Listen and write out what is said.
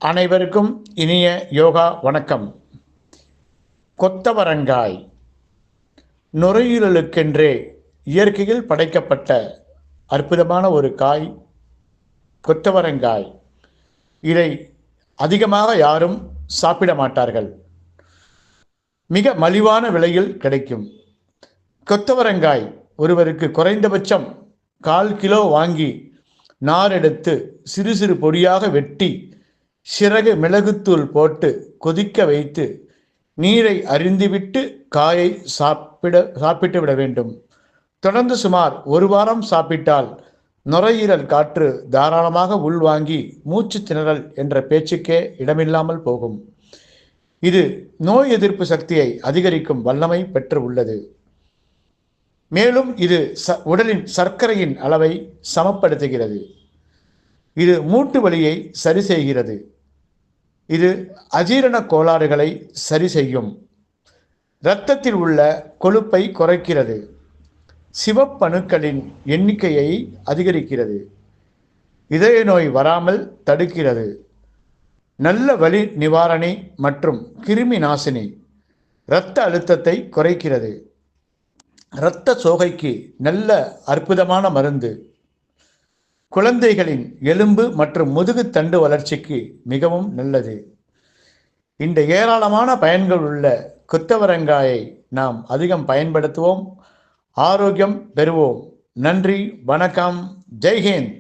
அனைவருக்கும் இனிய யோகா வணக்கம். கொத்தவரங்காய் நுரையீரலுக்கென்றே இயற்கையில் படைக்கப்பட்ட அற்புதமான ஒரு காய் கொத்தவரங்காய். இதை அதிகமாக யாரும் சாப்பிட மாட்டார்கள். மிக மலிவான விலையில் கிடைக்கும். கொத்தவரங்காய் ஒருவருக்கு குறைந்தபட்சம் 1/4 கிலோ வாங்கி நார் எடுத்து சிறு சிறு பொடியாக வெட்டி சிறகு மிளகுத்தூள் போட்டு கொதிக்க வைத்து நீரை அருந்திவிட்டு காயை சாப்பிட்டு விட வேண்டும். தொடர்ந்து சுமார் 1 வாரம் சாப்பிட்டால் நுரையீரல் காற்று தாராளமாக உள்வாங்கி மூச்சு திணறல் என்ற பேச்சுக்கே இடமில்லாமல் போகும். இது நோய் எதிர்ப்பு சக்தியை அதிகரிக்கும் வல்லமை பெற்று உள்ளது. மேலும் இது உடலின் சர்க்கரையின் அளவை சமப்படுத்துகிறது. இது மூட்டு வலியை சரி செய்கிறது. இது அஜீரண கோளாறுகளை சரி செய்யும். இரத்தத்தில் உள்ள கொழுப்பை குறைக்கிறது. சிவப்பணுக்களின் எண்ணிக்கையை அதிகரிக்கிறது. இதய நோய் வராமல் தடுக்கிறது. நல்ல வலி நிவாரணி மற்றும் கிருமி நாசினி. இரத்த அழுத்தத்தை குறைக்கிறது. இரத்த சோகைக்கு நல்ல அற்புதமான மருந்து. குழந்தைகளின் எலும்பு மற்றும் முதுகு தண்டு வளர்ச்சிக்கு மிகவும் நல்லது. இந்த ஏராளமான பயன்கள் உள்ள கொத்தவரங்காயை நாம் அதிகம் பயன்படுத்துவோம். ஆரோக்கியம் பெறுவோம். நன்றி, வணக்கம், ஜெய்ஹிந்த்.